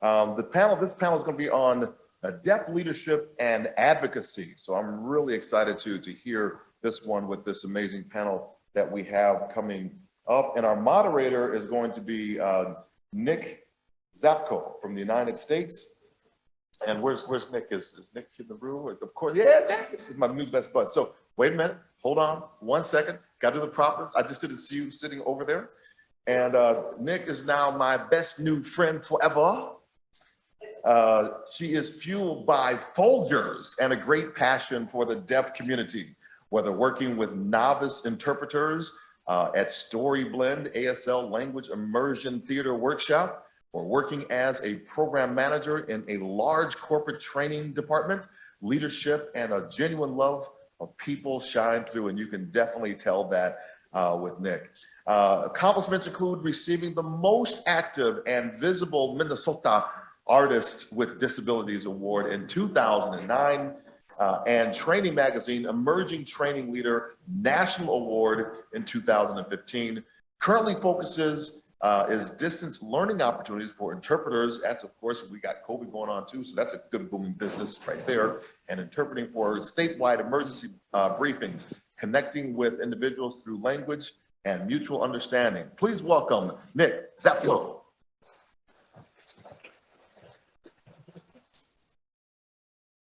This panel is going to be on deaf leadership and advocacy. So I'm really excited to hear this one with this amazing panel that we have coming up. And our moderator is going to be Nic Zapko from the United States. And where's Nick? Is Nick in the room? Of course, yeah, this is my new best bud. So wait a minute, hold on 1 second. Got to do the prompters. I just didn't see you sitting over there. And Nick is now my best new friend forever. She is fueled by Folgers and a great passion for the deaf community, whether working with novice interpreters at Story Blend, ASL Language Immersion Theater Workshop, or working as a program manager in a large corporate training department. Leadership and a genuine love of people shine through, and you can definitely tell that with Nick. Accomplishments include receiving the most active and visible Minnesota Artist with Disabilities Award in 2009, and Training Magazine Emerging Training Leader National Award in 2015. Currently focuses is distance learning opportunities for interpreters. That's, of course, we got COVID going on too, so that's a good booming business right there. And interpreting for statewide emergency briefings, connecting with individuals through language and mutual understanding. Please welcome Nic Zapko.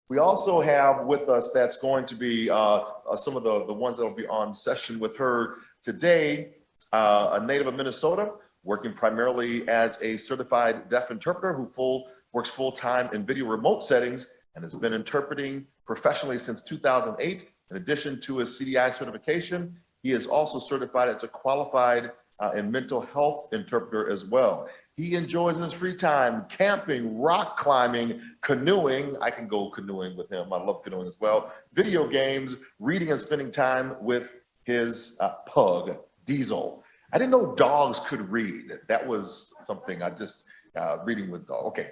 We also have with us, that's going to be some of the ones that will be on session with her today, a native of Minnesota, working primarily as a certified deaf interpreter who works full-time in video remote settings and has been interpreting professionally since 2008. In addition to his CDI certification, he is also certified as a qualified and mental health interpreter as well. He enjoys in his free time camping, rock climbing, canoeing. I can go canoeing with him. I love canoeing as well. Video games, reading, and spending time with his pug, Diesel. I didn't know dogs could read. That was something I just, reading with dog. Okay.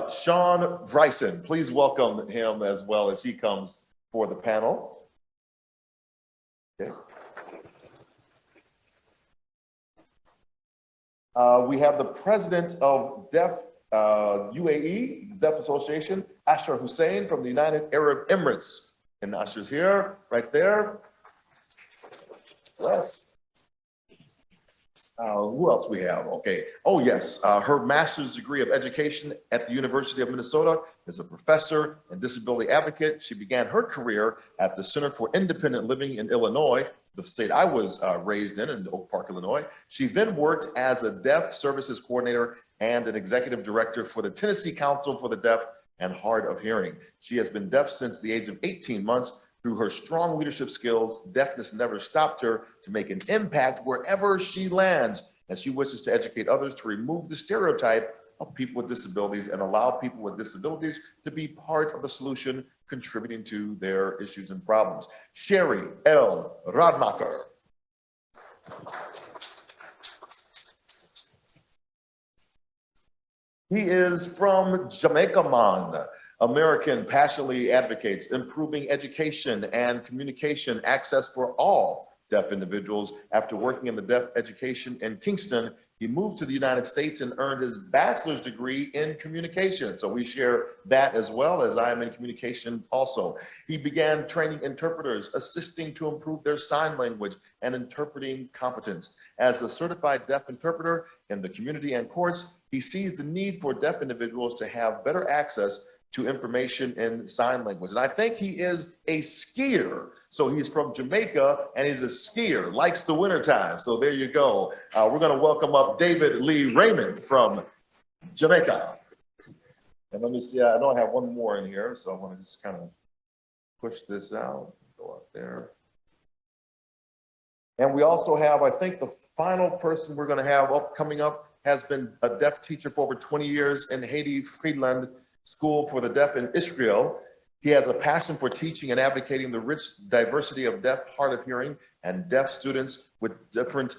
Shawn Bryson, please welcome him as well as he comes for the panel. Okay. We have the president of Deaf UAE, Deaf Association, Asher Hussain from the United Arab Emirates. And Asher's here, right there. Yes. Who else we have? Okay. Oh, yes. Her master's degree of education at the University of Minnesota is a professor and disability advocate. She began her career at the Center for Independent Living in Illinois, the state I was raised in Oak Park, Illinois. She then worked as a deaf services coordinator and an executive director for the Tennessee Council for the Deaf and Hard of Hearing. She has been deaf since the age of 18 months. Through her strong leadership skills, deafness never stopped her to make an impact wherever she lands, as she wishes to educate others to remove the stereotype of people with disabilities and allow people with disabilities to be part of the solution, contributing to their issues and problems. Sherri L. Rademacher. He is from Jamica, man. American passionately advocates improving education and communication access for all deaf individuals. After working in the deaf education in Kingston, he moved to the United States and earned his bachelor's degree in communication. So we share that as well, as I am in communication also. He began training interpreters, assisting to improve their sign language and interpreting competence. As a certified deaf interpreter in the community and courts, he sees the need for deaf individuals to have better access to information in sign language. And I think he is a skier. So he's from Jamaica and he's a skier, likes the wintertime. So there you go. We're gonna welcome up David Lee Raymond from Jamaica. And let me see, I know I have one more in here, so I wanna just kind of push this out, go up there. And we also have, I think the final person we're gonna have coming up has been a deaf teacher for over 20 years in Haiti, Friedland School for the Deaf in Israel. He has a passion for teaching and advocating the rich diversity of deaf, hard of hearing, and deaf students with different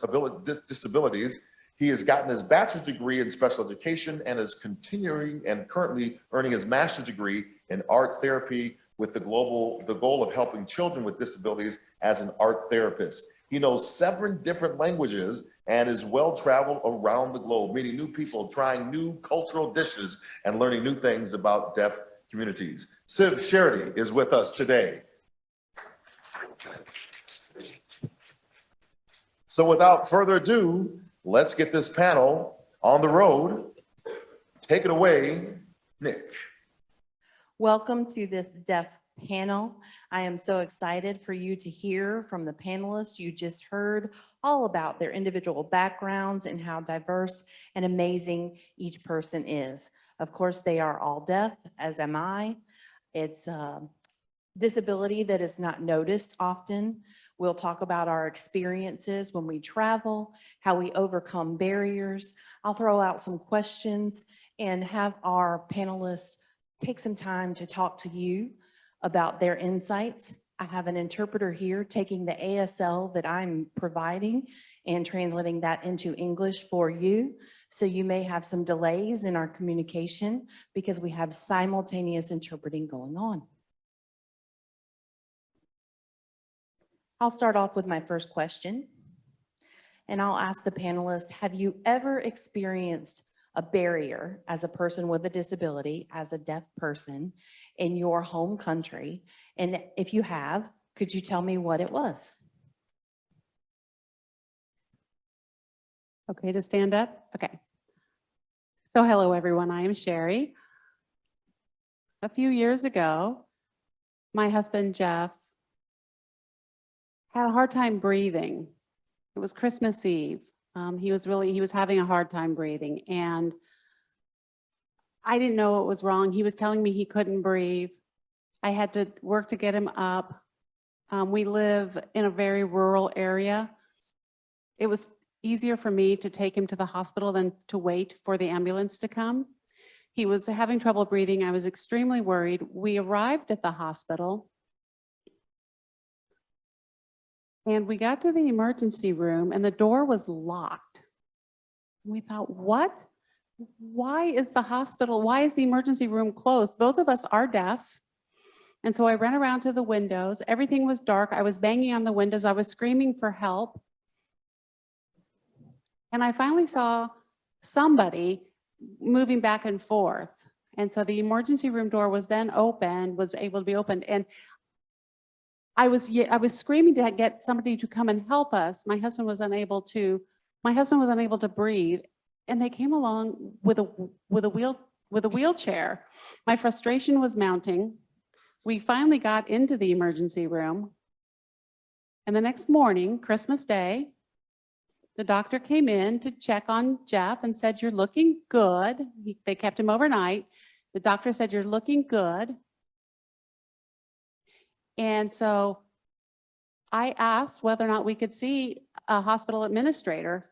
disabilities. He has gotten his bachelor's degree in special education and is continuing and currently earning his master's degree in art therapy with the goal of helping children with disabilities as an art therapist. He knows 7 different languages and is well-traveled around the globe, meeting new people, trying new cultural dishes, and learning new things about deaf communities. Cherti is with us today. So without further ado, let's get this panel on the road. Take it away, Nic. Welcome to this deaf panel. I am so excited for you to hear from the panelists. You just heard all about their individual backgrounds and how diverse and amazing each person is. Of course, they are all deaf, as am I. It's a disability that is not noticed often. We'll talk about our experiences when we travel, how we overcome barriers. I'll throw out some questions and have our panelists take some time to talk to you about their insights. I have an interpreter here taking the ASL that I'm providing and translating that into English for you. So you may have some delays in our communication because we have simultaneous interpreting going on. I'll start off with my first question, and I'll ask the panelists, have you ever experienced a barrier as a person with a disability, as a deaf person in your home country? And if you have, could you tell me what it was? Okay to stand up? Okay. So hello, everyone. I am Sherri. A few years ago, my husband, Jeff, had a hard time breathing. It was Christmas Eve. He was having a hard time breathing, and I didn't know what was wrong. He was telling me he couldn't breathe. I had to work to get him up. We live in a very rural area. It was easier for me to take him to the hospital than to wait for the ambulance to come. He was having trouble breathing. I was extremely worried. We arrived at the hospital, and we got to the emergency room, and the door was locked. We thought, what? Why is the emergency room closed? Both of us are deaf. And so I ran around to the windows. Everything was dark. I was banging on the windows. I was screaming for help. And I finally saw somebody moving back and forth. And so the emergency room door was then open, was able to be opened. And I was screaming to get somebody to come and help us. My husband was unable to breathe, and they came along with a wheelchair. My frustration was mounting. We finally got into the emergency room, and the next morning, Christmas Day, the doctor came in to check on Jeff and said, "You're looking good." They kept him overnight. The doctor said, "You're looking good." And so I asked whether or not we could see a hospital administrator.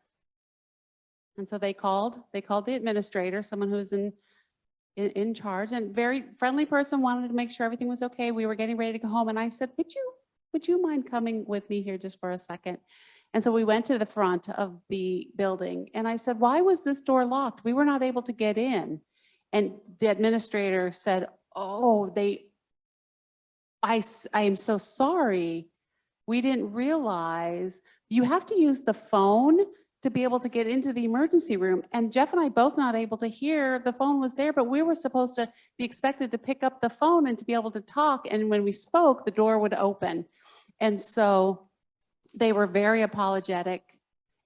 And so they called the administrator, someone who's in charge, and very friendly person, wanted to make sure everything was okay. We were getting ready to go home. And I said, would you mind coming with me here just for a second? And so we went to the front of the building, and I said, why was this door locked? We were not able to get in. And the administrator said, oh, I am so sorry. We didn't realize you have to use the phone to be able to get into the emergency room. And Jeff and I both not able to hear. The phone was there, but we were supposed to be expected to pick up the phone and to be able to talk. And when we spoke, the door would open. And so they were very apologetic,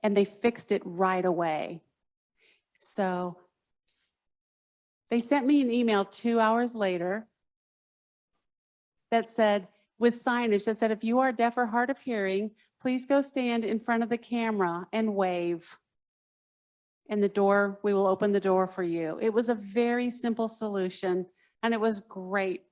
and they fixed it right away. So they sent me an email 2 hours later that said, with signage that said, if you are deaf or hard of hearing, please go stand in front of the camera and wave. And we will open the door for you. It was a very simple solution, and it was great.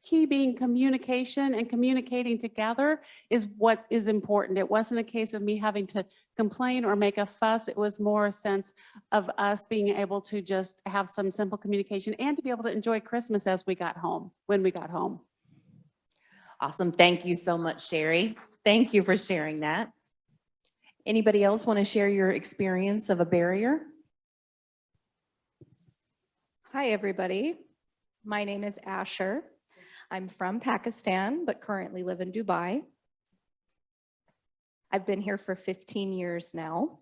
Key being communication, and communicating together is what is important. It wasn't a case of me having to complain or make a fuss. It was more a sense of us being able to just have some simple communication and to be able to enjoy Christmas when we got home. Awesome. Thank you so much, Sherri. Thank you for sharing that. Anybody else want to share your experience of a barrier? Hi, everybody. My name is Asher. I'm from Pakistan, but currently live in Dubai. I've been here for 15 years now.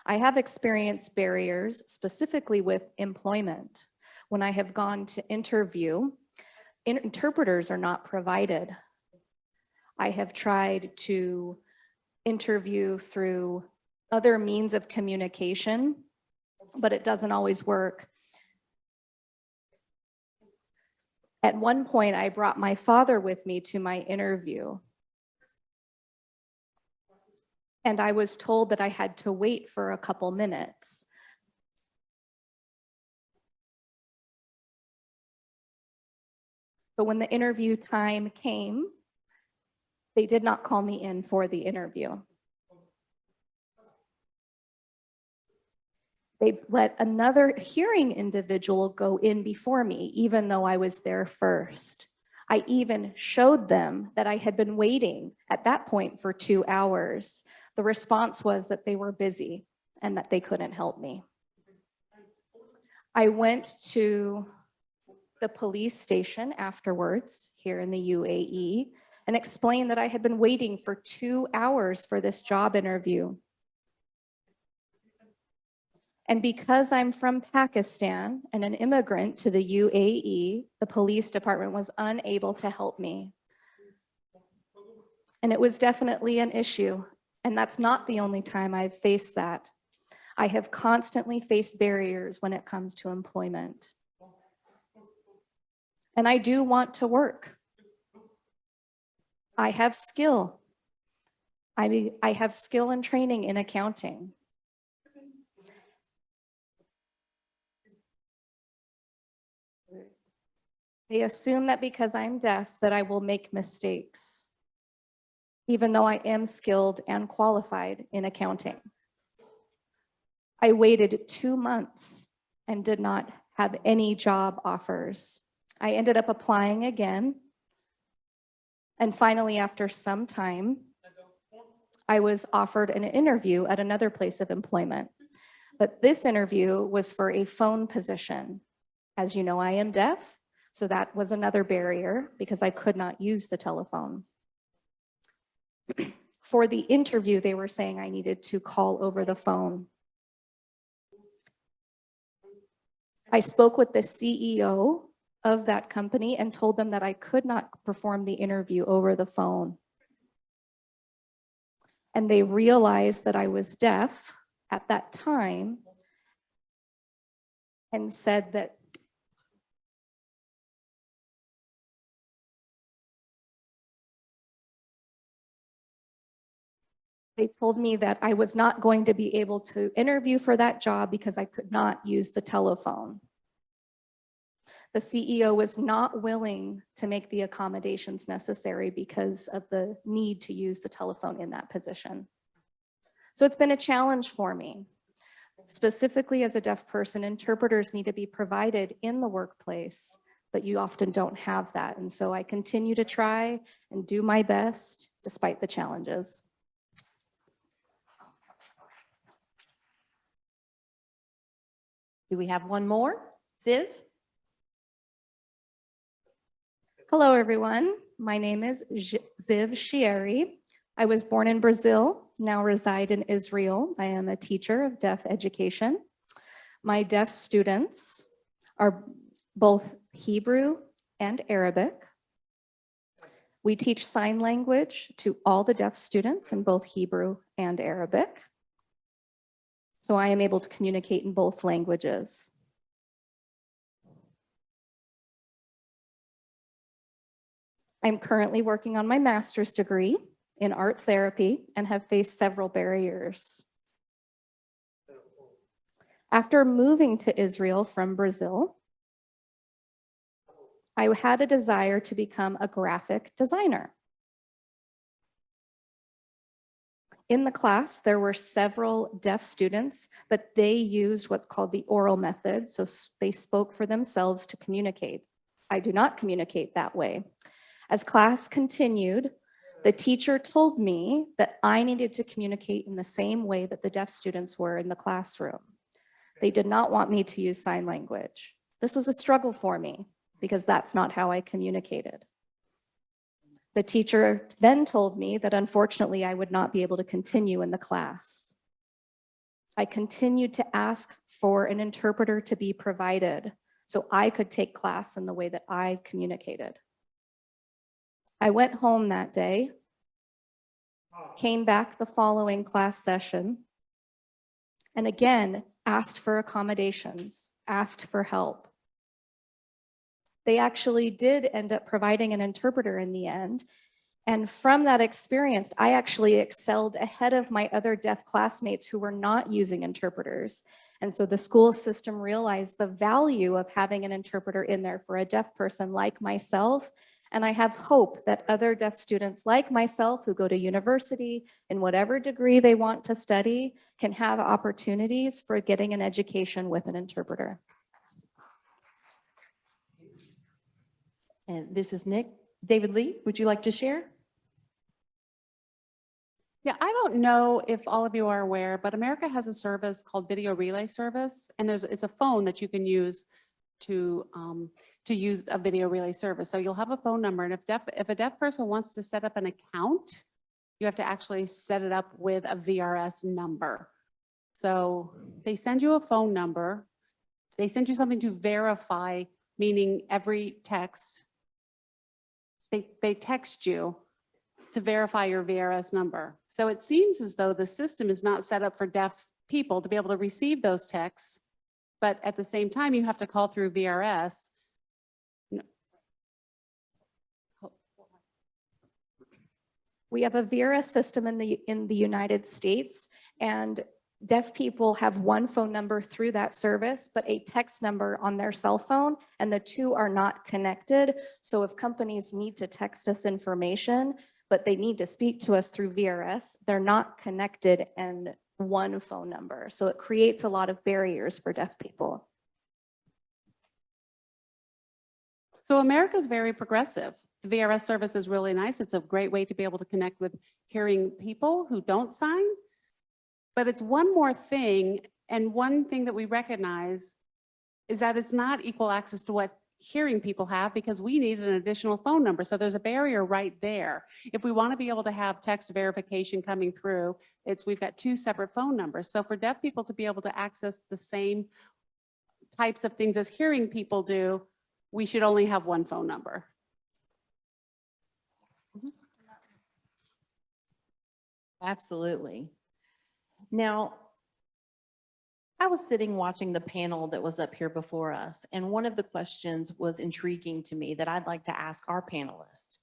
I have experienced barriers specifically with employment. When I have gone to interview, interpreters are not provided. I have tried to interview through other means of communication, but it doesn't always work. At one point, I brought my father with me to my interview. And I was told that I had to wait for a couple minutes. But when the interview time came, they did not call me in for the interview. They let another hearing individual go in before me, even though I was there first. I even showed them that I had been waiting at that point for 2 hours. The response was that they were busy and that they couldn't help me. I went to the police station afterwards here in the UAE and explained that I had been waiting for 2 hours for this job interview. And because I'm from Pakistan and an immigrant to the UAE, the police department was unable to help me. And it was definitely an issue. And that's not the only time I've faced that. I have constantly faced barriers when it comes to employment. And I do want to work. I have skill. I have skill and training in accounting. They assume that because I'm deaf that I will make mistakes, even though I am skilled and qualified in accounting. I waited 2 months and did not have any job offers. I ended up applying again. And finally, after some time, I was offered an interview at another place of employment. But this interview was for a phone position. As you know, I am deaf. So that was another barrier because I could not use the telephone. For the interview, they were saying I needed to call over the phone. I spoke with the CEO of that company and told them that I could not perform the interview over the phone. And they realized that I was deaf at that time and said that they told me that I was not going to be able to interview for that job because I could not use the telephone. The CEO was not willing to make the accommodations necessary because of the need to use the telephone in that position. So it's been a challenge for me. Specifically as a deaf person, interpreters need to be provided in the workplace, but you often don't have that. And so I continue to try and do my best despite the challenges. Do we have one more? Ziv? Hello, everyone. My name is Ziv Sherri. I was born in Brazil, now reside in Israel. I am a teacher of deaf education. My deaf students are both Hebrew and Arabic. We teach sign language to all the deaf students in both Hebrew and Arabic. So I am able to communicate in both languages. I'm currently working on my master's degree in art therapy and have faced several barriers. After moving to Israel from Brazil, I had a desire to become a graphic designer. In the class, there were several deaf students, but they used what's called the oral method. So they spoke for themselves to communicate. I do not communicate that way. As class continued, the teacher told me that I needed to communicate in the same way that the deaf students were in the classroom. They did not want me to use sign language. This was a struggle for me because that's not how I communicated. The teacher then told me that unfortunately I would not be able to continue in the class. I continued to ask for an interpreter to be provided so I could take class in the way that I communicated. I went home that day, came back the following class session, and again asked for accommodations, asked for help. They actually did end up providing an interpreter in the end. And from that experience, I actually excelled ahead of my other deaf classmates who were not using interpreters. And so the school system realized the value of having an interpreter in there for a deaf person like myself. And I have hope that other deaf students like myself who go to university in whatever degree they want to study can have opportunities for getting an education with an interpreter. And this is Nick. David Lee, would you like to share? Yeah, I don't know if all of you are aware, but America has a service called Video Relay Service, and it's a phone that you can use to use a video relay service. So you'll have a phone number, and if a deaf person wants to set up an account, you have to actually set it up with a VRS number. So they send you a phone number, they send you something to verify, meaning every text, they text you to verify your VRS number. So it seems as though the system is not set up for deaf people to be able to receive those texts, but at the same time, you have to call through VRS. We have a VRS system in the United States, and deaf people have one phone number through that service, but a text number on their cell phone, and the two are not connected. So if companies need to text us information, but they need to speak to us through VRS, they're not connected in one phone number. So it creates a lot of barriers for deaf people. So America's very progressive. The VRS service is really nice. It's a great way to be able to connect with hearing people who don't sign. But it's one more thing, and one thing that we recognize is that it's not equal access to what hearing people have, because we need an additional phone number. So there's a barrier right there. If we want to be able to have text verification coming through, we've got two separate phone numbers. So for deaf people to be able to access the same types of things as hearing people do, we should only have one phone number. Absolutely. Now, I was sitting watching the panel that was up here before us, and one of the questions was intriguing to me that I'd like to ask our panelists.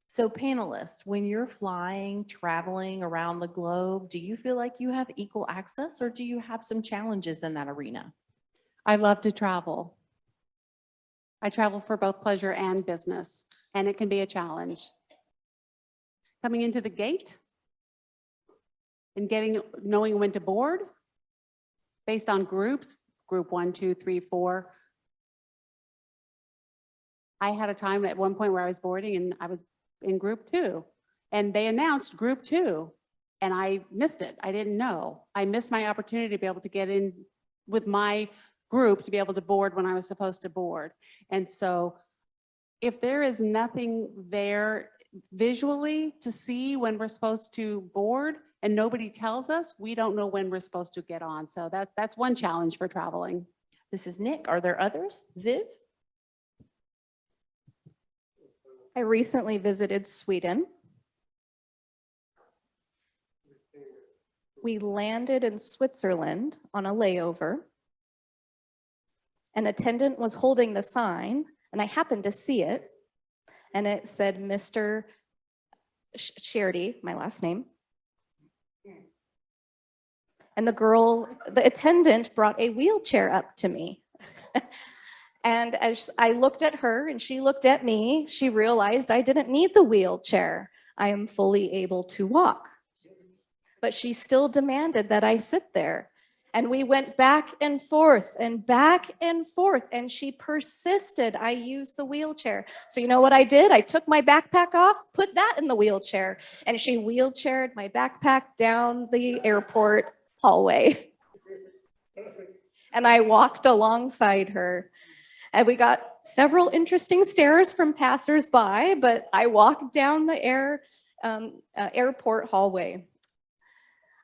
So panelists, when you're flying, traveling around the globe, do you feel like you have equal access, or do you have some challenges in that arena? I love to travel. I travel for both pleasure and business, and it can be a challenge. Coming into the gate and knowing when to board based on groups, group 1, 2, 3, 4. I had a time at one point where I was boarding and I was in group 2, and they announced group 2, and I missed it. I didn't know. I missed my opportunity to be able to get in with my group to be able to board when I was supposed to board. And so if there is nothing there visually to see when we're supposed to board and nobody tells us, we don't know when we're supposed to get on. So that's one challenge for traveling. This is Nick. Are there others? Ziv? I recently visited Sweden. We landed in Switzerland on a layover. An attendant was holding the sign, and I happened to see it, and it said Mr. Cherti, my last name. And the attendant brought a wheelchair up to me. And as I looked at her and she looked at me, she realized I didn't need the wheelchair. I am fully able to walk. But she still demanded that I sit there. And we went back and forth, and she persisted I use the wheelchair. So you know what I did? I took my backpack off, put that in the wheelchair, and she wheelchaired my backpack down the airport hallway. And I walked alongside her, and we got several interesting stares from passersby, but I walked down the airport hallway.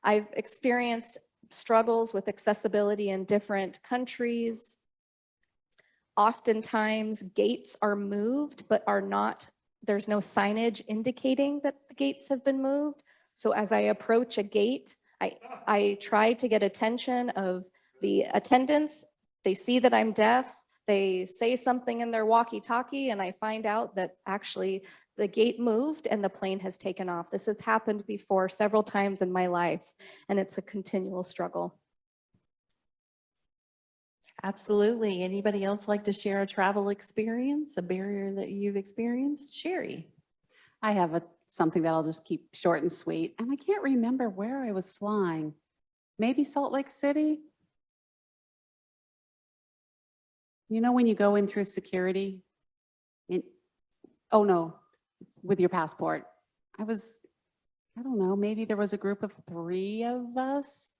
I've experienced struggles with accessibility in different countries. Oftentimes gates are moved, but there's no signage indicating that the gates have been moved. So as I approach a gate, I try to get attention of the attendants. They see that I'm deaf. They say something in their walkie-talkie, and I find out that actually the gate moved and the plane has taken off. This has happened before several times in my life, and it's a continual struggle. Absolutely. Anybody else like to share a travel experience, a barrier that you've experienced? Sherri. I have something that I'll just keep short and sweet. And I can't remember where I was flying. Maybe Salt Lake City? You know, when you go in through security? Oh no, with your passport. I don't know, maybe there was a group of 3 of us.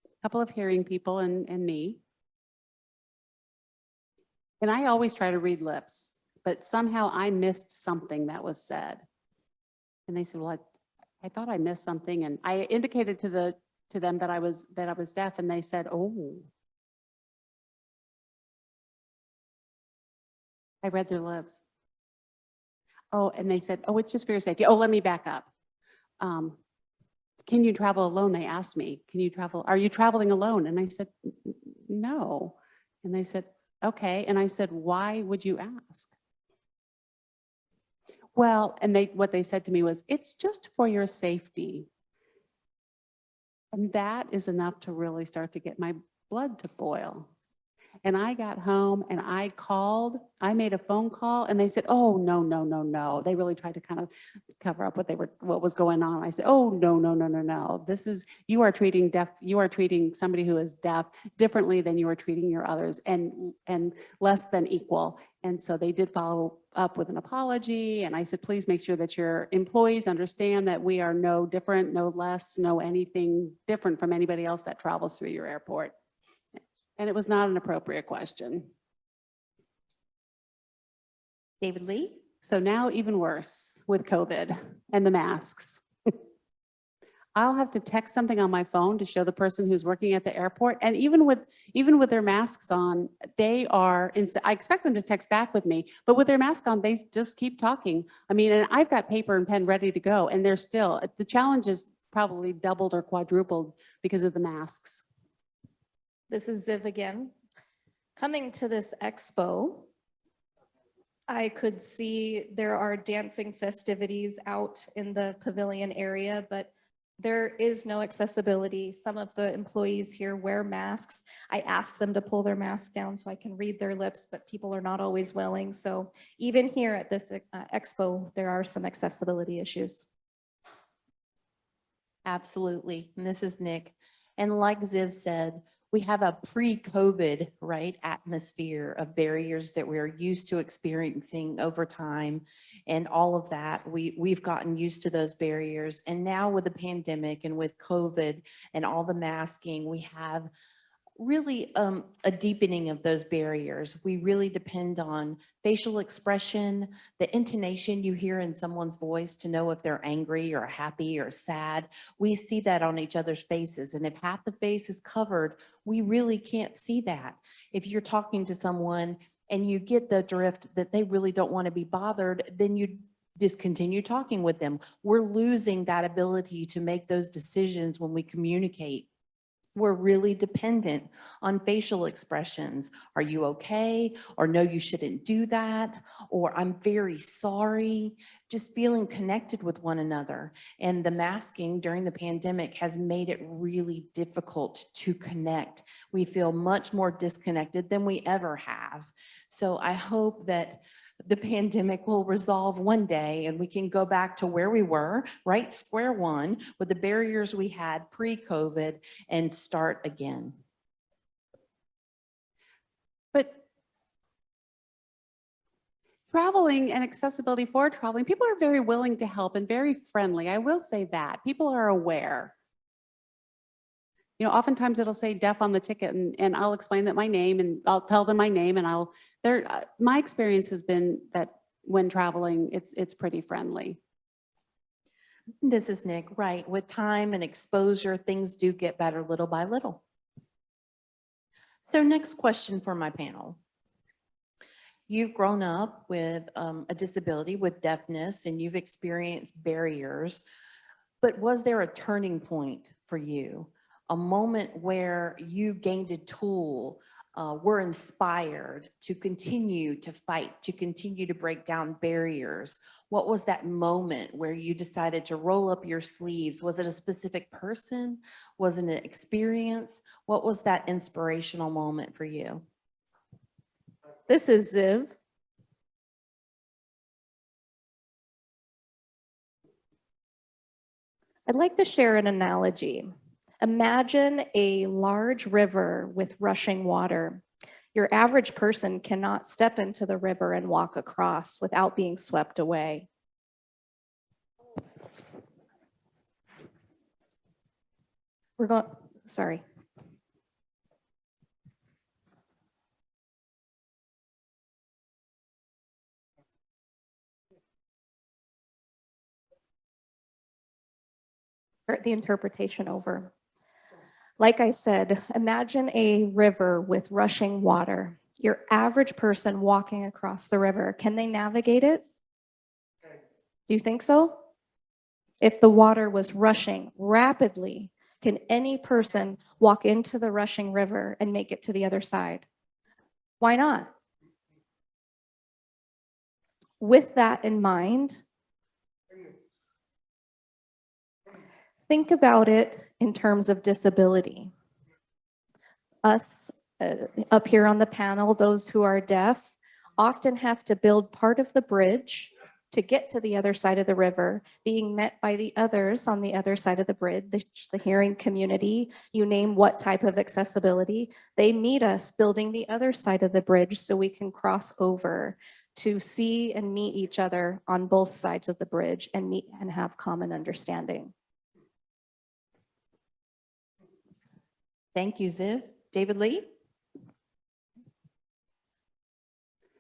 A couple of hearing people and me. And I always try to read lips, but somehow I missed something that was said. And they said, well, I thought I missed something. And I indicated to them that I was deaf, and they said, oh. I read their lips. Oh, and they said, oh, it's just for your safety. Oh, let me back up. Can you travel alone? They asked me, are you traveling alone? And I said, no. And they said, okay. And I said, why would you ask? Well, and what they said to me was, it's just for your safety. And that is enough to really start to get my blood to boil. And I got home and I made a phone call, and they said, oh, no, no, no, no. They really tried to kind of cover up what was going on. I said, oh, no, no, no, no, no. You are treating somebody who is deaf differently than you are treating your others, and less than equal. And so they did follow up with an apology. And I said, please make sure that your employees understand that we are no different, no less, no anything different from anybody else that travels through your airport. And it was not an appropriate question. David Lee. So now even worse with COVID and the masks. I'll have to text something on my phone to show the person who's working at the airport. And even with their masks on, I expect them to text back with me, but with their mask on, they just keep talking. I mean, and I've got paper and pen ready to go, and the challenge is probably doubled or quadrupled because of the masks. This is Ziv again. Coming to this expo, I could see there are dancing festivities out in the pavilion area, but there is no accessibility. Some of the employees here wear masks. I ask them to pull their mask down so I can read their lips, but people are not always willing. So even here at this expo, there are some accessibility issues. Absolutely. And this is Nic. And like Ziv said, we have a pre-COVID, right, atmosphere of barriers that we're used to experiencing over time, and all of that. We've gotten used to those barriers. And now with the pandemic and with COVID and all the masking, we have really a deepening of those barriers. We really depend on facial expression, the intonation you hear in someone's voice to know if they're angry or happy or sad. We see that on each other's faces. And if half the face is covered, we really can't see that. If you're talking to someone and you get the drift that they really don't want to be bothered, then you just continue talking with them. We're losing that ability to make those decisions when we communicate. We're really dependent on facial expressions. Are you okay? Or no, you shouldn't do that. Or I'm very sorry. Just feeling connected with one another. And the masking during the pandemic has made it really difficult to connect. We feel much more disconnected than we ever have. So I hope that the pandemic will resolve one day and we can go back to where we were, right? Square one with the barriers we had pre-COVID and start again. But traveling and accessibility for traveling, people are very willing to help and very friendly. I will say that. People are aware. You know, oftentimes it'll say deaf on the ticket and I'll explain that my name and I'll tell them my name and my experience has been that when traveling, it's pretty friendly. This is Nick, right? With time and exposure, things do get better little by little. So next question for my panel. You've grown up with a disability, with deafness, and you've experienced barriers, but was there a turning point for you? A moment where you gained a tool, were inspired to continue to fight, to continue to break down barriers? What was that moment where you decided to roll up your sleeves? Was it a specific person? Was it an experience? What was that inspirational moment for you? This is Ziv. I'd like to share an analogy. Imagine a large river with rushing water. Your average person cannot step into the river and walk across without being swept away. Sorry. Start the interpretation over. Like I said, imagine a river with rushing water. Your average person walking across the river, can they navigate it? Do you think so? If the water was rushing rapidly, can any person walk into the rushing river and make it to the other side? Why not? With that in mind, think about it in terms of disability. Us up here on the panel, those who are deaf, often have to build part of the bridge to get to the other side of the river, being met by the others on the other side of the bridge, the hearing community, you name what type of accessibility. They meet us building the other side of the bridge so we can cross over to see and meet each other on both sides of the bridge and meet and have common understanding. Thank you, Ziv. David Lee?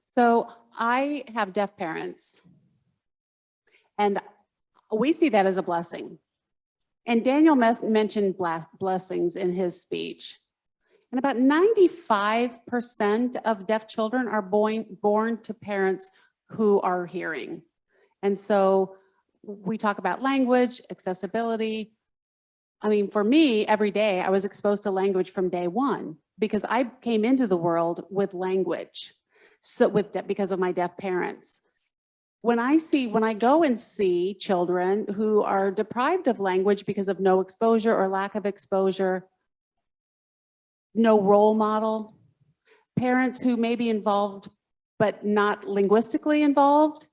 So I have deaf parents, and we see that as a blessing. And Daniel mentioned blessings in his speech. And about 95% of deaf children are born to parents who are hearing. And so we talk about language, accessibility. I mean, for me, every day I was exposed to language from day one because I came into the world with language. So because of my deaf parents. When I go and see children who are deprived of language because of no exposure or lack of exposure, no role model, parents who may be involved but not linguistically involved,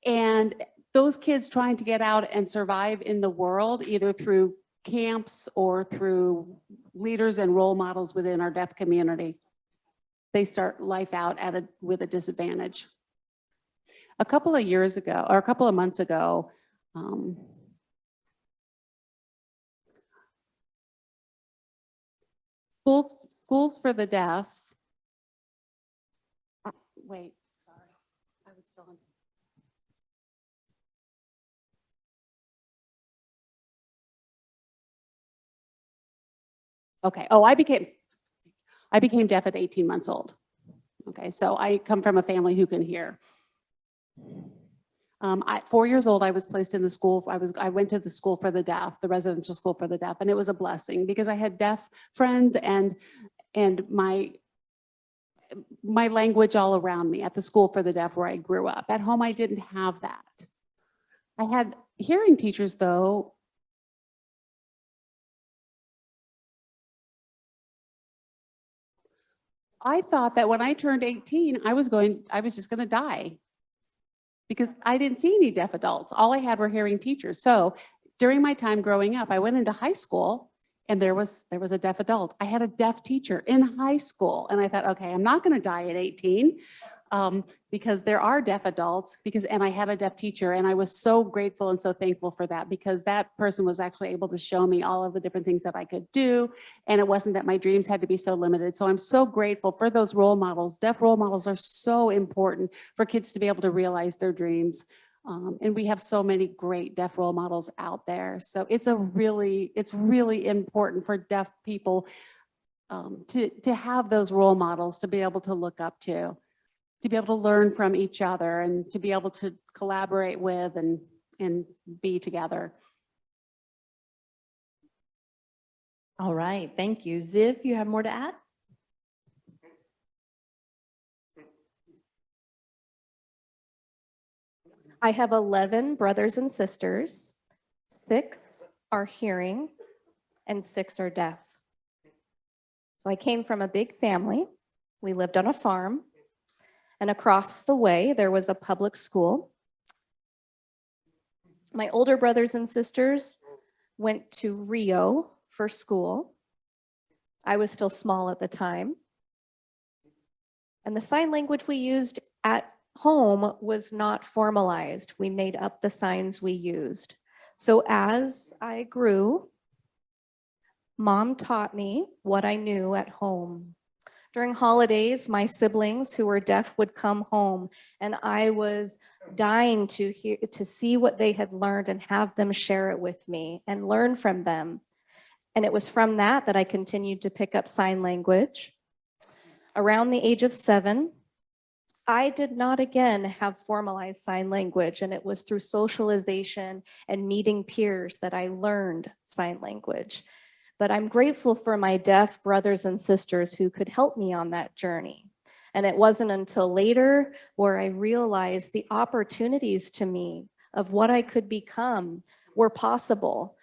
and those kids trying to get out and survive in the world, either through camps or through leaders and role models within our deaf community, they start life out with a disadvantage. A couple of years ago, or a couple of months ago, schools for the deaf. Wait, sorry, I was still on. Okay. Oh, I became deaf at 18 months old. Okay, so I come from a family who can hear. At 4 years old, I was placed in the school. I went to the school for the deaf, the residential school for the deaf, and it was a blessing because I had deaf friends and my language all around me at the school for the deaf where I grew up. At home, I didn't have that. I had hearing teachers though. I thought that when I turned 18, I was just going to die because I didn't see any deaf adults. All I had were hearing teachers. So during my time growing up, I went into high school and there was a deaf adult. I had a deaf teacher in high school and I thought, okay, I'm not going to die at 18. because there are deaf adults, and I had a deaf teacher, and I was so grateful and so thankful for that, because that person was actually able to show me all of the different things that I could do. And it wasn't that my dreams had to be so limited. So I'm so grateful for those role models. Deaf role models are so important for kids to be able to realize their dreams. And we have so many great deaf role models out there. So it's really important for deaf people to have those role models to be able to look up to be able to learn from each other, and to be able to collaborate with and be together. All right, thank you. Ziv, you have more to add? I have 11 brothers and sisters. 6 are hearing and 6 are deaf. So I came from a big family. We lived on a farm, and across the way there was a public school. My older brothers and sisters went to Rio for school. I was still small at the time. And the sign language we used at home was not formalized. We made up the signs we used. So as I grew, Mom taught me what I knew at home. During holidays, my siblings who were deaf would come home, and I was dying to see what they had learned and have them share it with me and learn from them. And it was from that I continued to pick up sign language. Around the age of 7, I did not again have formalized sign language, and it was through socialization and meeting peers that I learned sign language. But I'm grateful for my deaf brothers and sisters who could help me on that journey. And it wasn't until later where I realized the opportunities to me of what I could become were possible.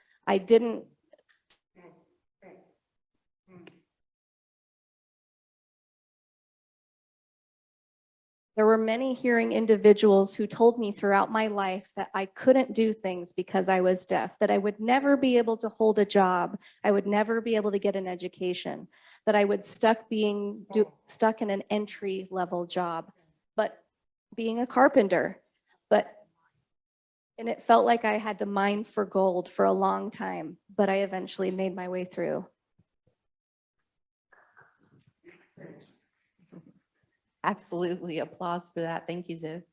There were many hearing individuals who told me throughout my life that I couldn't do things because I was deaf, that I would never be able to hold a job, I would never be able to get an education, that I would stuck in an entry-level job, but being a carpenter. And it felt like I had to mine for gold for a long time, but I eventually made my way through. Absolutely. Applause for that. Thank you, Ziv.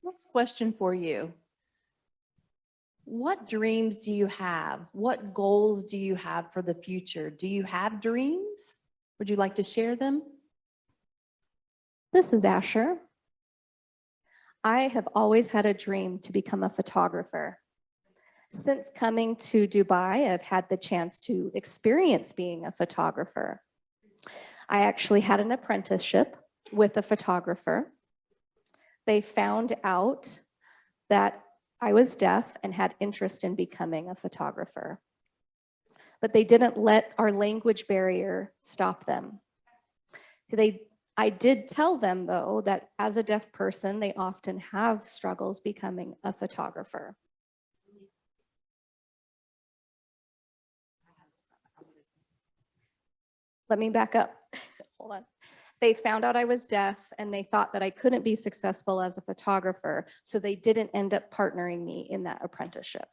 Next question for you. What dreams do you have? What goals do you have for the future? Do you have dreams? Would you like to share them? This is Asher. I have always had a dream to become a photographer. Since coming to Dubai, I've had the chance to experience being a photographer. I actually had an apprenticeship with a photographer. They found out that I was deaf and had interest in becoming a photographer. But they didn't let our language barrier stop them. I did tell them, though, that as a deaf person, they often have struggles becoming a photographer. Let me back up. Hold on. They found out I was deaf, and they thought that I couldn't be successful as a photographer, so they didn't end up partnering me in that apprenticeship.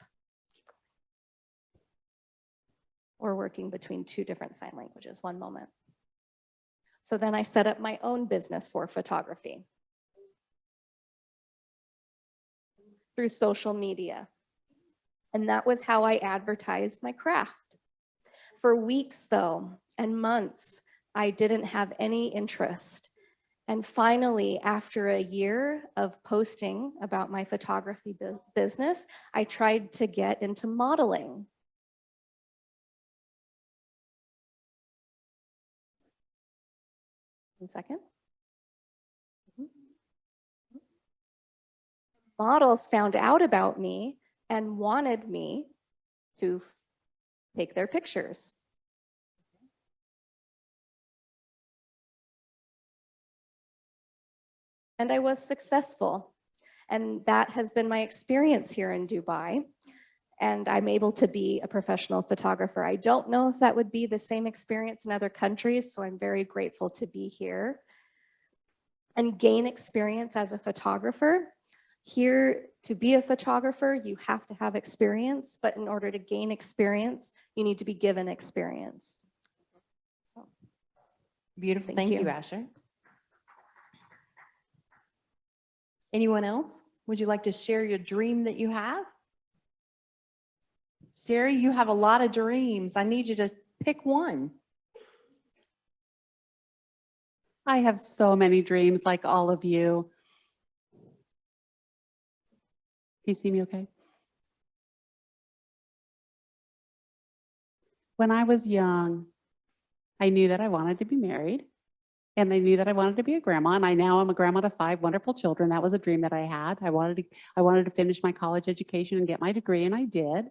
Or working between 2 different sign languages. One moment. So then I set up my own business for photography through social media. And that was how I advertised my craft. For weeks, though, and months, I didn't have any interest. And finally, after a year of posting about my photography business, I tried to get into modeling. One second. Models found out about me and wanted me to take their pictures. And I was successful. And that has been my experience here in Dubai. and I'm able to be a professional photographer. I don't know if that would be the same experience in other countries, so I'm very grateful to be here and gain experience as a photographer. Here, to be a photographer, you have to have experience, but in order to gain experience, you need to be given experience. So, Beautiful. Thank Thank you, you. Asher. Anyone else? Would you like to share your dream that you have? Sherri, you have a lot of dreams. I need you to pick one. I have so many dreams like all of you. You see me okay? When I was young, I knew that I wanted to be married, and I knew that I wanted to be a grandma, and I now am a grandma to 5 wonderful children. That was a dream that I had. I wanted to finish my college education and get my degree, and I did.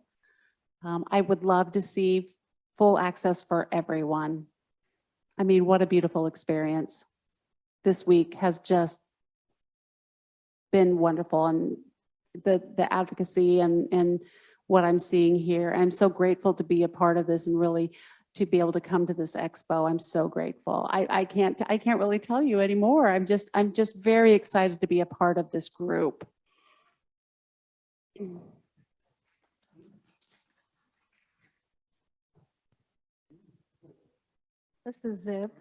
I would love to see full access for everyone. I mean, what a beautiful experience. This week has just been wonderful, and the advocacy and what I'm seeing here. I'm so grateful to be a part of this and really to be able to come to this expo. I'm so grateful. I can't really tell you anymore. I'm just very excited to be a part of this group. this is Zib.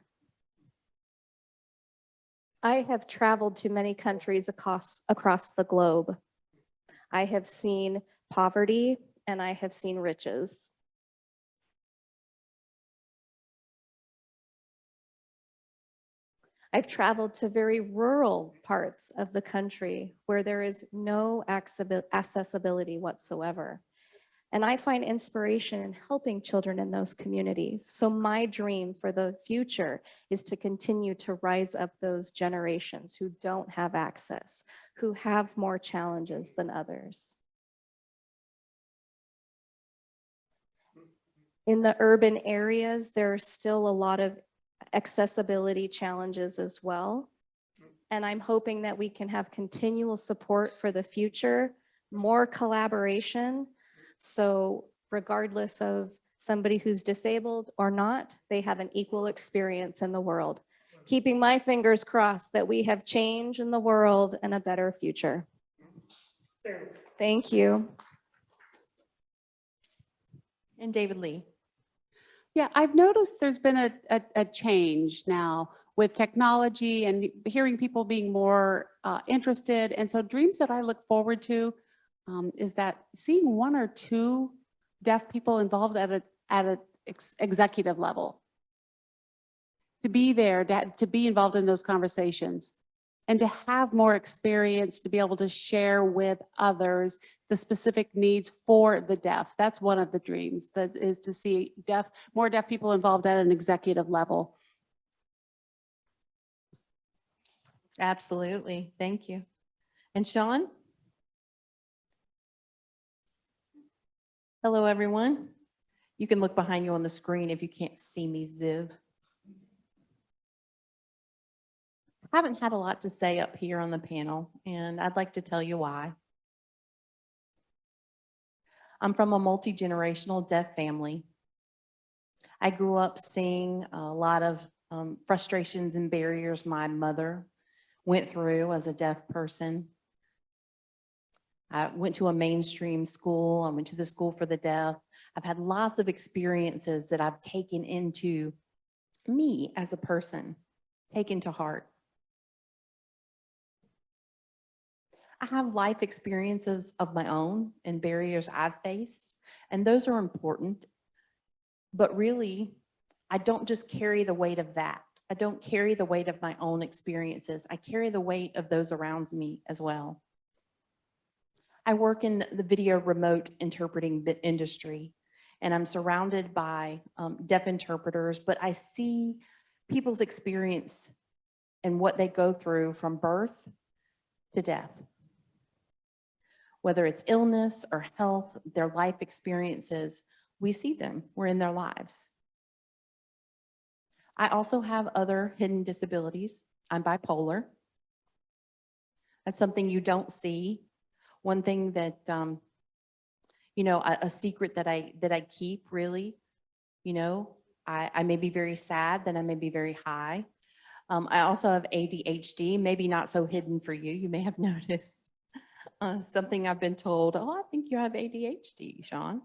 I have traveled to many countries across the globe. I have seen poverty and I have seen riches. I've traveled to very rural parts of the country where there is no accessibility whatsoever. And I find inspiration in helping children in those communities. So my dream for the future is to continue to rise up those generations who don't have access, who have more challenges than others. In the urban areas, there are still a lot of accessibility challenges as well. And I'm hoping that we can have continual support for the future, more collaboration. So regardless of somebody who's disabled or not, they have an equal experience in the world. Keeping my fingers crossed that we have change in the world and a better future. Thank you. And David Lee. Yeah, I've noticed there's been a change now with technology and hearing people being more interested. And so dreams that I look forward to is that seeing 1 or 2 deaf people involved at an executive level. To be there, to be involved in those conversations and to have more experience to be able to share with others the specific needs for the deaf. That's one of the dreams, that is to see more deaf people involved at an executive level. Absolutely. Thank you. And Shawn? Hello, everyone. You can look behind you on the screen if you can't see me, Ziv. I haven't had a lot to say up here on the panel, and I'd like to tell you why. I'm from a multi-generational deaf family. I grew up seeing a lot of frustrations and barriers my mother went through as a deaf person. I went to a mainstream school. I went to the school for the deaf. I've had lots of experiences that I've taken into me as a person, taken to heart. I have life experiences of my own and barriers I've faced, and those are important. But really, I don't just carry the weight of that. I don't carry the weight of my own experiences. I carry the weight of those around me as well. I work in the video remote interpreting industry, and I'm surrounded by deaf interpreters, but I see people's experience and what they go through from birth to death. Whether it's illness or health, their life experiences, we see them, we're in their lives. I also have other hidden disabilities. I'm bipolar. That's something you don't see. One thing that a secret that I keep really. I may be very sad, then I may be very high. I also have ADHD, maybe not so hidden for you. You may have noticed something I've been told, oh, I think you have ADHD, Shawn.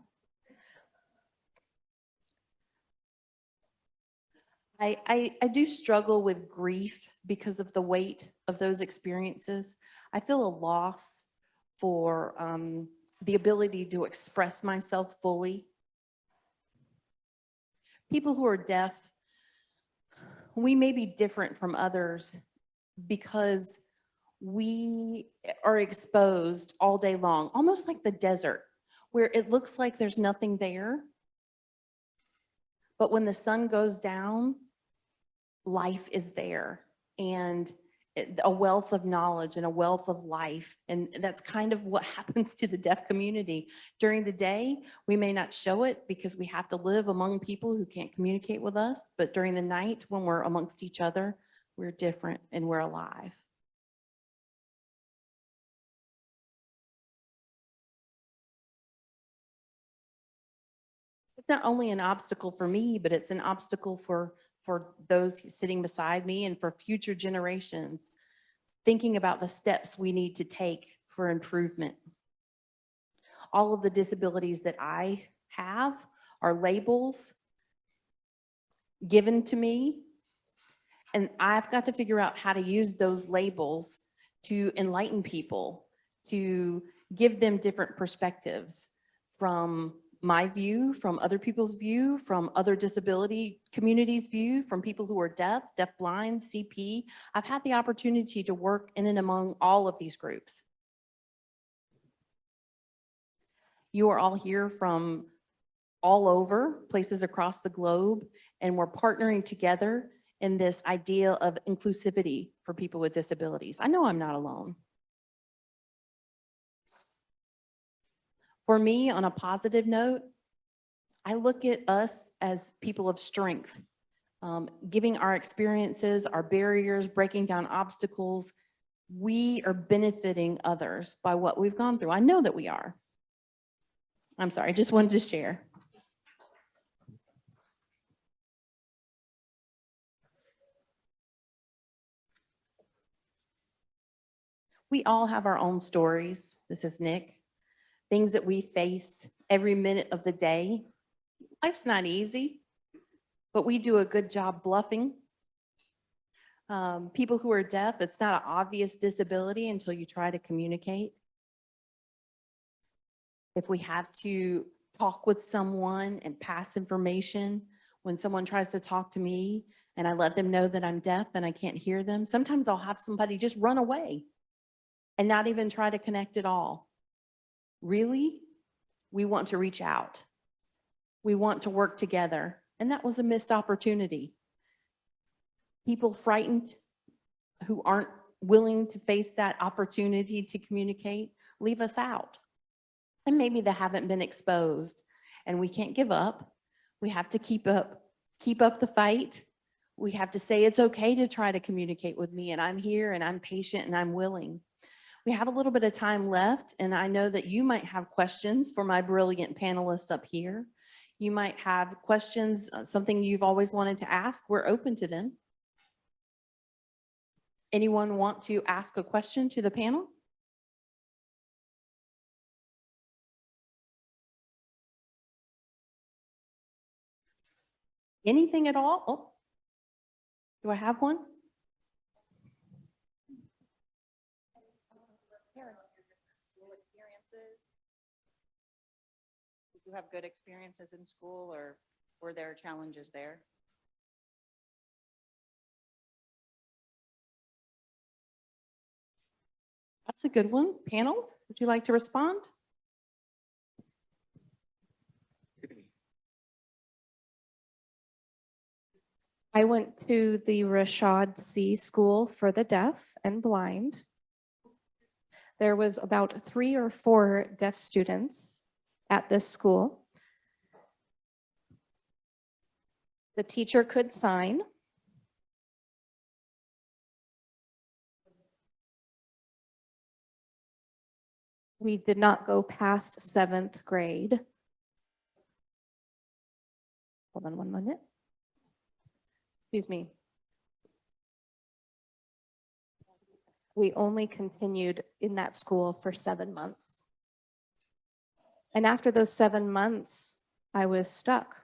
I do struggle with grief because of the weight of those experiences. I feel a loss for the ability to express myself fully. People who are deaf, we may be different from others because we are exposed all day long, almost like the desert, where it looks like there's nothing there. But when the sun goes down, life is there, and a wealth of knowledge and a wealth of life. And that's kind of what happens to the deaf community. During the day, we may not show it because we have to live among people who can't communicate with us. But during the night, when we're amongst each other, we're different and we're alive. It's not only an obstacle for me, but it's an obstacle for those sitting beside me and for future generations, thinking about the steps we need to take for improvement. All of the disabilities that I have are labels given to me, and I've got to figure out how to use those labels to enlighten people, to give them different perspectives from my view, from other people's view, from other disability communities' view, from people who are deaf, deafblind, CP. I've had the opportunity to work in and among all of these groups. You are all here from all over, places across the globe, and we're partnering together in this idea of inclusivity for people with disabilities. I know I'm not alone. For me, on a positive note, I look at us as people of strength, giving our experiences, our barriers, breaking down obstacles. We are benefiting others by what we've gone through. I know that we are. I'm sorry, I just wanted to share. We all have our own stories. This is Nic. Things that we face every minute of the day. Life's not easy, but we do a good job bluffing. People who are deaf, it's not an obvious disability until you try to communicate. If we have to talk with someone and pass information, when someone tries to talk to me and I let them know that I'm deaf and I can't hear them, sometimes I'll have somebody just run away and not even try to connect at all. Really, we want to reach out. We want to work together. And that was a missed opportunity. People frightened who aren't willing to face that opportunity to communicate leave us out. And maybe they haven't been exposed, and we can't give up. We have to keep up the fight. We have to say it's okay to try to communicate with me, and I'm here and I'm patient and I'm willing. We have a little bit of time left, and I know that you might have questions for my brilliant panelists up here. You might have questions, something you've always wanted to ask. We're open to them. Anyone want to ask a question to the panel? Anything at all? Oh, do I have one? Did you have good experiences in school, or were there challenges there? That's a good one. Panel, would you like to respond? I went to the Rashad C. School for the Deaf and Blind. There was about 3 or 4 deaf students at this school. The teacher could sign. we did not go past 7th grade. Hold on one minute. Excuse me. We only continued in that school for 7 months. And after those 7 months, I was stuck.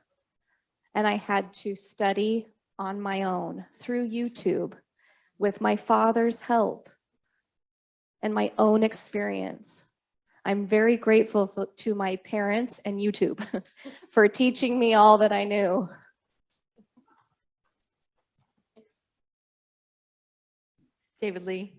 And I had to study on my own through YouTube with my father's help and my own experience. I'm very grateful to my parents and YouTube for teaching me all that I knew. David Lee.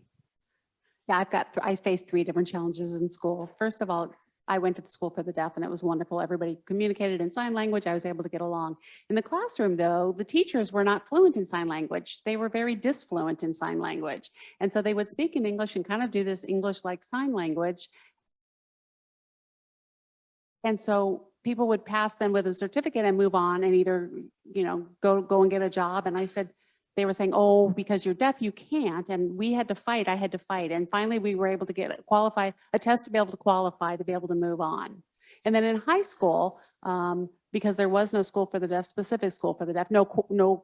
Yeah, I faced 3 different challenges in school. First of all, I went to the school for the deaf and it was wonderful. Everybody communicated in sign language. I was able to get along. In the classroom though, the teachers were not fluent in sign language. They were very disfluent in sign language. And so they would speak in English and kind of do this English-like sign language. And so people would pass them with a certificate and move on and either, go and get a job. And I said, they were saying, oh, because you're deaf, you can't. And we had to fight. I had to fight. And finally, we were able to get a test to be able to qualify, to be able to move on. And then in high school, because there was no school for the deaf, specific school for the deaf, no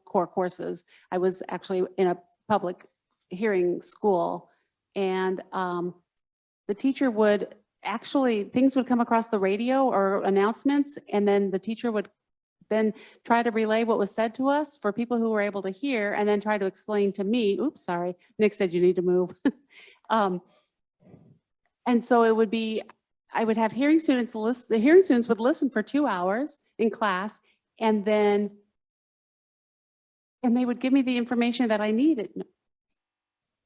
core courses, I was actually in a public hearing school. And the teacher would actually, things would come across the radio or announcements, and then the teacher would then try to relay what was said to us for people who were able to hear, and then try to explain to me, oops, sorry, Nic said you need to move. And so it would be, I would have hearing students listen, the hearing students would listen for 2 hours in class, and they would give me the information that I needed.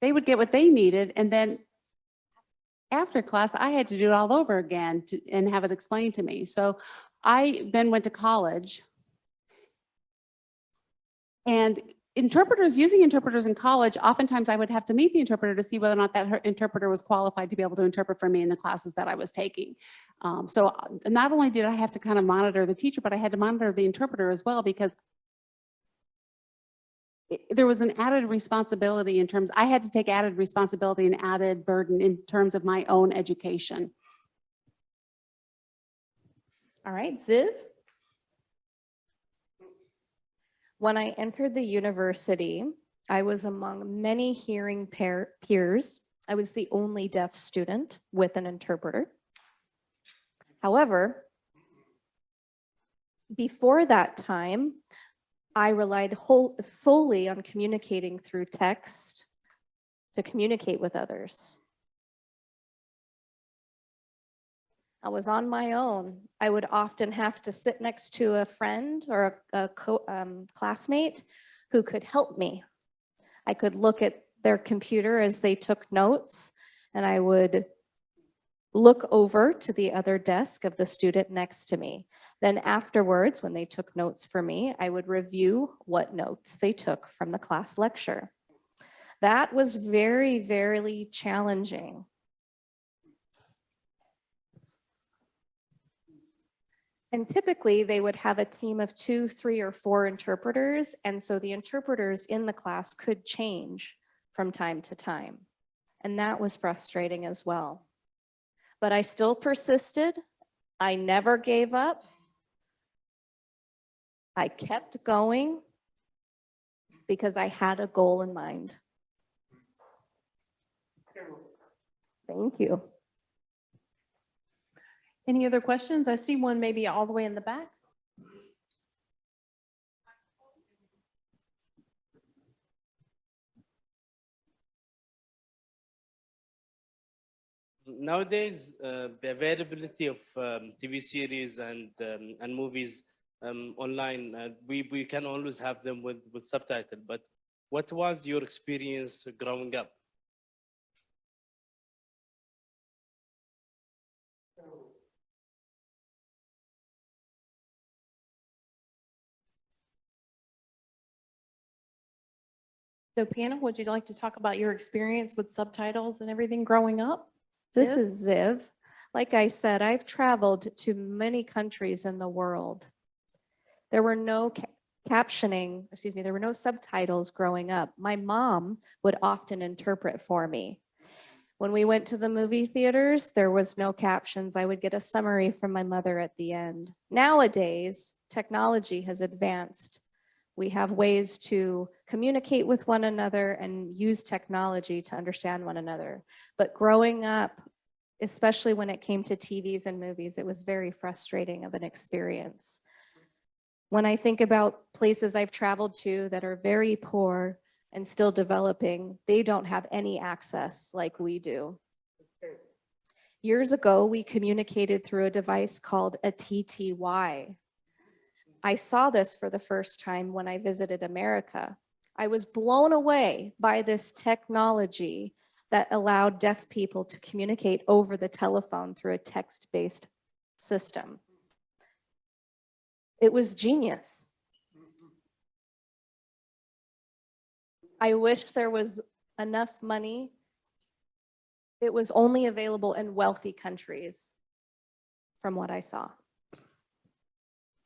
They would get what they needed, and then after class, I had to do it all over again and have it explained to me. So I then went to college. And using interpreters in college, oftentimes I would have to meet the interpreter to see whether or not that interpreter was qualified to be able to interpret for me in the classes that I was taking. So not only did I have to kind of monitor the teacher, but I had to monitor the interpreter as well, because there was an added responsibility I had to take added responsibility and added burden in terms of my own education. All right, Ziv. When I entered the university, I was among many hearing peers. I was the only deaf student with an interpreter. However, before that time, I relied solely on communicating through text to communicate with others. I was on my own. I would often have to sit next to a friend or a classmate who could help me. I could look at their computer as they took notes, and I would look over to the other desk of the student next to me. Then afterwards, when they took notes for me, I would review what notes they took from the class lecture. That was very, very challenging. And typically they would have a team of 2, 3, or 4 interpreters. And so the interpreters in the class could change from time to time. And that was frustrating as well. But I still persisted. I never gave up. I kept going because I had a goal in mind. Thank you. Any other questions? I see one maybe all the way in the back. Nowadays, the availability of TV series and movies online, we can always have them with subtitle. But what was your experience growing up? So panel, would you like to talk about your experience with subtitles and everything growing up? This Ziv? is Ziv. Like I said, I've traveled to many countries in the world. There were no there were no subtitles growing up. My mom would often interpret for me. When we went to the movie theaters, there was no captions. I would get a summary from my mother at the end. Nowadays, technology has advanced. We have ways to communicate with one another and use technology to understand one another. But growing up, especially when it came to TVs and movies, it was very frustrating of an experience. When I think about places I've traveled to that are very poor and still developing, they don't have any access like we do. Years ago, we communicated through a device called a TTY. I saw this for the first time when I visited America. I was blown away by this technology that allowed deaf people to communicate over the telephone through a text-based system. It was genius. I wish there was enough money. It was only available in wealthy countries, from what I saw.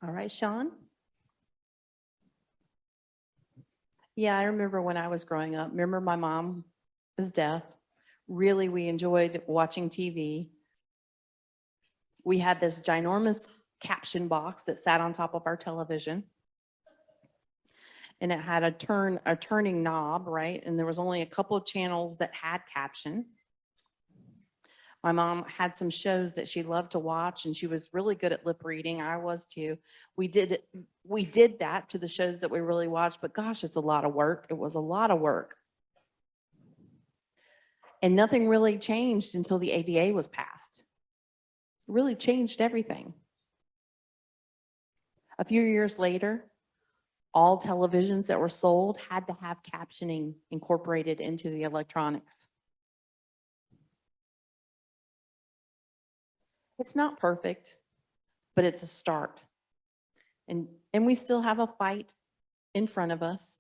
All right, Shawn? Yeah, I remember when I was growing up. Remember my mom was deaf. Really, we enjoyed watching TV. We had this ginormous caption box that sat on top of our television. And it had a turning knob, right? And there was only a couple of channels that had caption. My mom had some shows that she loved to watch, and she was really good at lip reading. I was too. We did that to the shows that we really watched, but gosh, it's a lot of work. It was a lot of work. And nothing really changed until the ADA was passed. It really changed everything. A few years later, all televisions that were sold had to have captioning incorporated into the electronics. It's not perfect, but it's a start. And we still have a fight in front of us.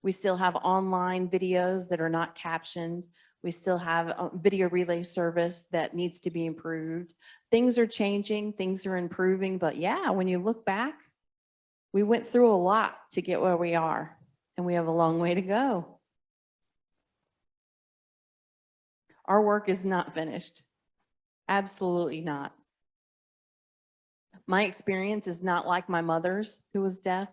We still have online videos that are not captioned. We still have a video relay service that needs to be improved. Things are changing, things are improving, but yeah, when you look back, we went through a lot to get where we are, and we have a long way to go. Our work is not finished. Absolutely not. My experience is not like my mother's, who was deaf.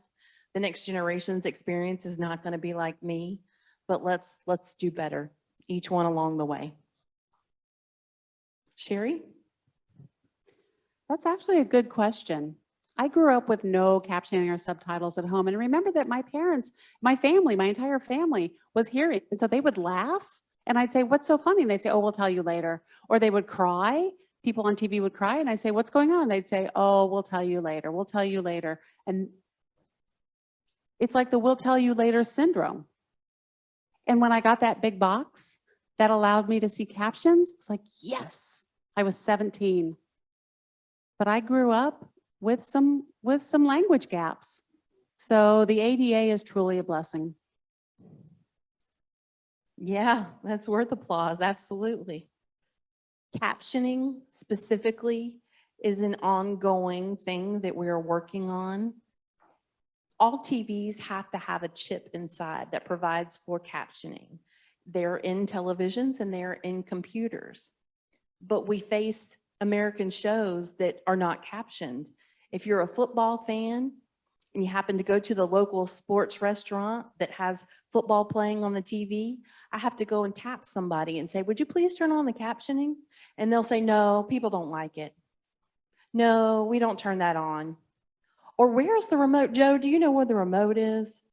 The next generation's experience is not going to be like me, but let's do better, each one along the way. Sherri? That's actually a good question. I grew up with no captioning or subtitles at home. And remember that my parents, my family, my entire family was hearing. And so they would laugh. And I'd say, what's so funny? And they'd say, oh, we'll tell you later. Or they would cry. People on TV would cry. And I'd say, what's going on? They'd say, oh, we'll tell you later. We'll tell you later. And it's like the we'll tell you later syndrome. And when I got that big box that allowed me to see captions, it was like, yes, I was 17. But I grew up with some language gaps. So the ADA is truly a blessing. Yeah, that's worth applause. Absolutely. Captioning specifically is an ongoing thing that we are working on. All TVs have to have a chip inside that provides for captioning. They're in televisions and they're in computers. But we face American shows that are not captioned. If you're a football fan and you happen to go to the local sports restaurant that has football playing on the TV, I have to go and tap somebody and say, would you please turn on the captioning? And they'll say, no, people don't like it. No, we don't turn that on. Or where's the remote? Joe, do you know where the remote is?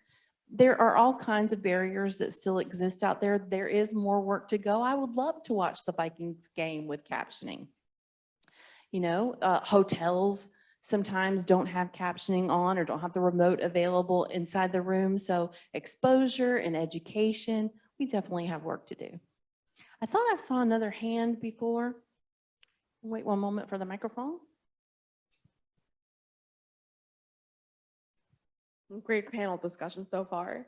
There are all kinds of barriers that still exist out there. There is more work to go. I would love to watch the Vikings game with captioning. You know, hotels sometimes don't have captioning on or don't have the remote available inside the room. So exposure and education, we definitely have work to do. I thought I saw another hand before. Wait one moment for the microphone. Great panel discussion so far.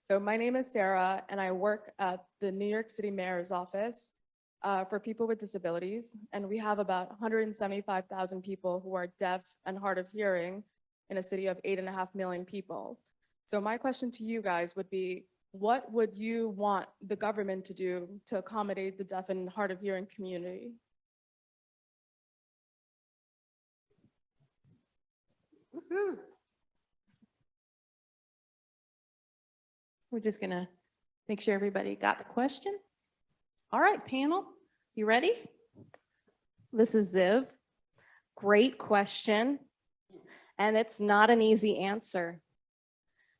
So my name is Sarah, and I work at the New York City Mayor's office for people with disabilities. And we have about 175,000 people who are deaf and hard of hearing in a city of 8.5 million people. So my question to you guys would be, what would you want the government to do to accommodate the deaf and hard of hearing community? We're just gonna make sure everybody got the question. All right, panel, you ready? This is Ziv. Great question. And it's not an easy answer.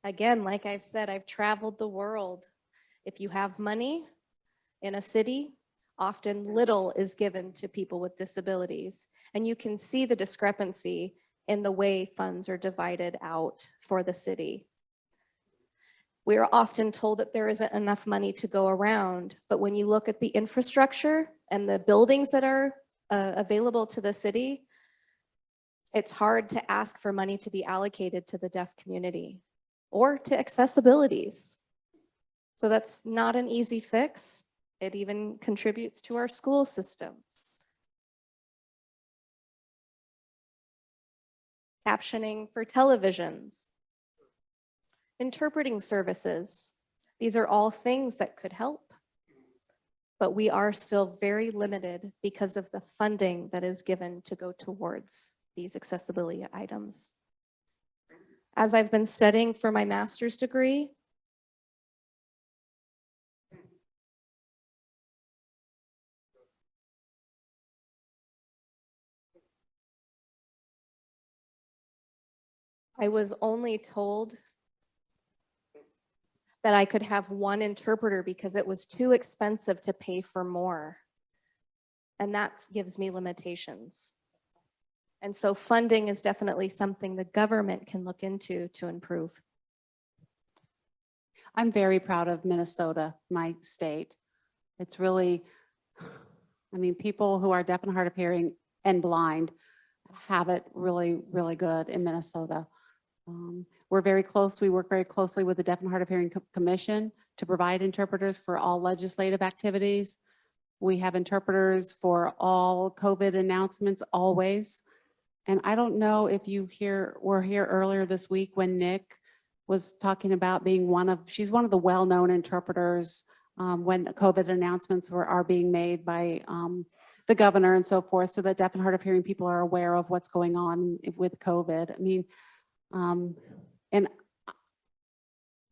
Again, like I've said, I've traveled the world. If you have money in a city, often little is given to people with disabilities. And you can see the discrepancy in the way funds are divided out for the city. We are often told that there isn't enough money to go around, but when you look at the infrastructure and the buildings that are available to the city, it's hard to ask for money to be allocated to the deaf community or to accessibilities. So that's not an easy fix. It even contributes to our school systems. Captioning for televisions. Interpreting services. These are all things that could help. But we are still very limited because of the funding that is given to go towards these accessibility items. As I've been studying for my master's degree, I was only told that I could have one interpreter because it was too expensive to pay for more. And that gives me limitations. And so funding is definitely something the government can look into to improve. I'm very proud of Minnesota, my state. It's really, I mean, people who are deaf and hard of hearing and blind have it really, really good in Minnesota. We're very close. We work very closely with the Deaf and Hard of Hearing Commission to provide interpreters for all legislative activities. We have interpreters for all COVID announcements always. And I don't know if you were here earlier this week when Nic was talking about being she's one of the well-known interpreters when COVID announcements are being made by the governor and so forth, so that deaf and hard of hearing people are aware of what's going on with COVID. I mean, and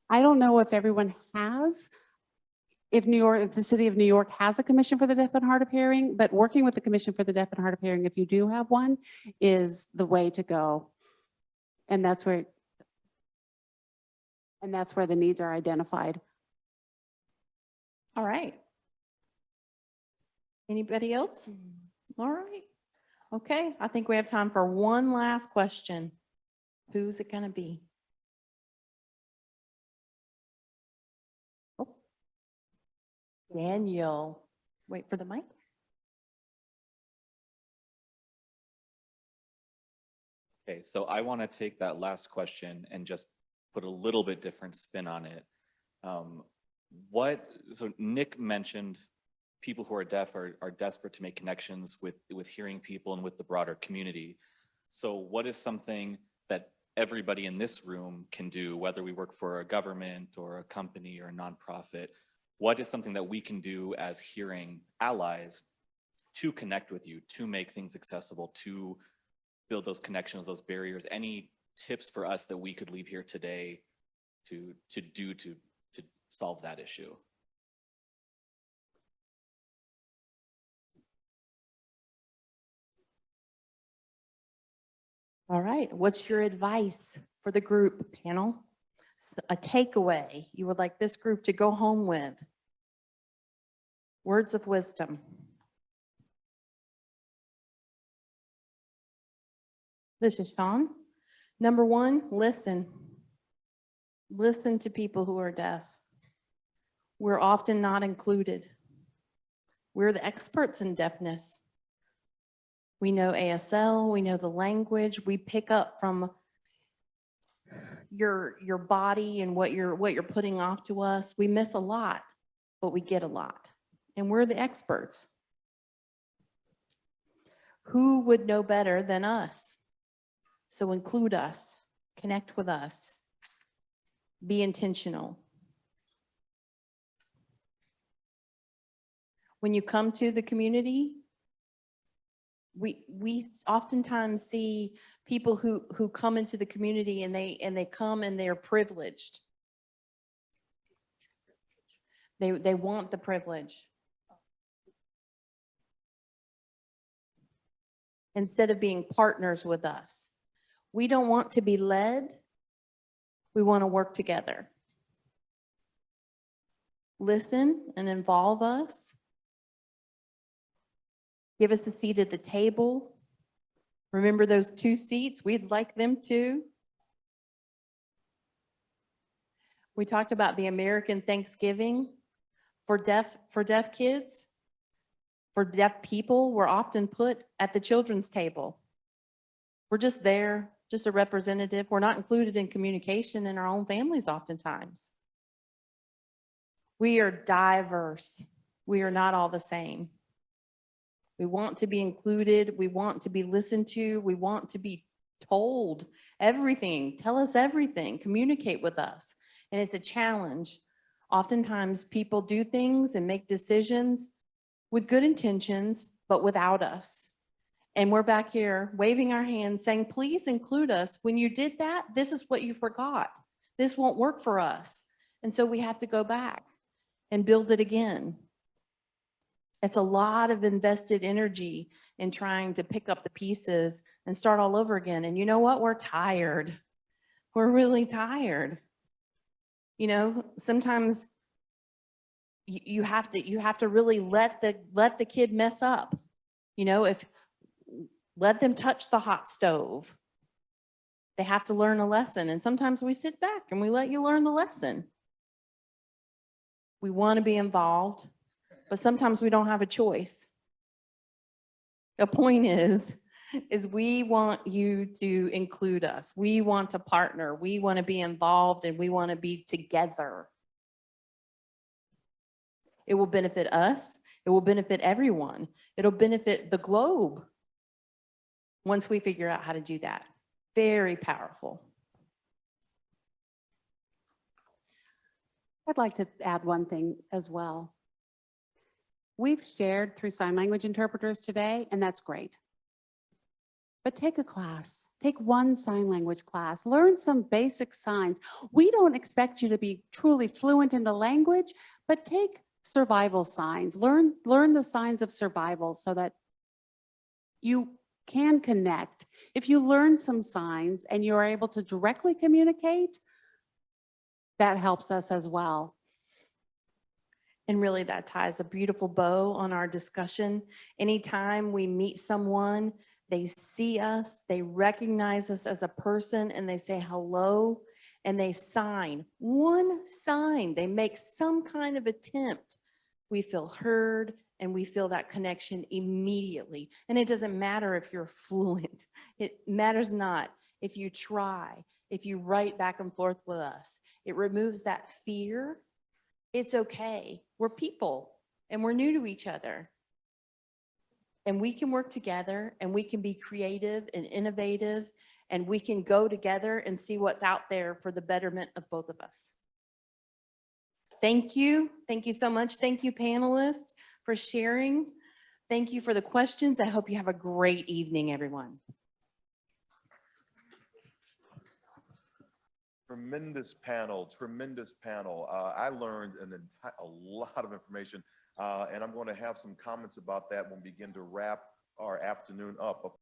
I don't know if everyone has, if the city of New York has a commission for the deaf and hard of hearing, but working with the commission for the deaf and hard of hearing, if you do have one, is the way to go. And that's where the needs are identified. All right. Anybody else? All right. Okay, I think we have time for one last question. Who's it gonna be? Oh. Daniel, wait for the mic. Okay, so I want to take that last question and just put a little bit different spin on it. So Nic mentioned people who are deaf are desperate to make connections with hearing people and with the broader community. So what is something that everybody in this room can do, whether we work for a government or a company or a nonprofit? What is something that we can do as hearing allies to connect with you, to make things accessible, to build those connections, those barriers? Any tips for us that we could leave here today to solve that issue? All right, what's your advice for the group, panel? A takeaway you would like this group to go home with? Words of wisdom. This is Shawn. Number one, listen. Listen to people who are deaf. We're often not included. We're the experts in deafness. We know ASL, we know the language, we pick up from your body and what you're putting off to us. We miss a lot, but we get a lot. And we're the experts. Who would know better than us? So include us, connect with us, be intentional. When you come to the community, we oftentimes see people who come into the community and they come and they're privileged. They want the privilege. Instead of being partners with us. We don't want to be led. We want to work together. Listen and involve us. Give us a seat at the table. Remember those 2 seats? We'd like them too. We talked about the American Thanksgiving for deaf kids. For deaf people, we're often put at the children's table. We're just there, just a representative. We're not included in communication in our own families oftentimes. We are diverse. We are not all the same. We want to be included. We want to be listened to. We want to be told everything. Tell us everything. Communicate with us. And it's a challenge. Oftentimes people do things and make decisions with good intentions, but without us. And we're back here waving our hands saying, please include us. When you did that, this is what you forgot. This won't work for us. And so we have to go back and build it again. It's a lot of invested energy in trying to pick up the pieces and start all over again. And you know what? We're tired. We're really tired. You know, sometimes you have to really let the kid mess up. You know, let them touch the hot stove. They have to learn a lesson. And sometimes we sit back and we let you learn the lesson. We want to be involved, but sometimes we don't have a choice. The point is we want you to include us. We want to partner. We want to be involved and we want to be together. It will benefit us. It will benefit everyone. It'll benefit the globe once we figure out how to do that. Very powerful. I'd like to add one thing as well. We've shared through sign language interpreters today, and that's great. But take a class, take one sign language class, learn some basic signs. We don't expect you to be truly fluent in the language, but take survival signs, learn the signs of survival so that you can connect. If you learn some signs and you're able to directly communicate, that helps us as well. And really that ties a beautiful bow on our discussion. Anytime we meet someone, they see us, they recognize us as a person and they say hello and they sign. One sign, they make some kind of attempt. We feel heard and we feel that connection immediately. And it doesn't matter if you're fluent. It matters not if you try, if you write back and forth with us. It removes that fear. It's okay. We're people and we're new to each other. And we can work together and we can be creative and innovative and we can go together and see what's out there for the betterment of both of us. Thank you. Thank you so much. Thank you, panelists, for sharing. Thank you for the questions. I hope you have a great evening, everyone. Tremendous panel, tremendous panel. I learned a lot of information, and I'm going to have some comments about that when we begin to wrap our afternoon up. But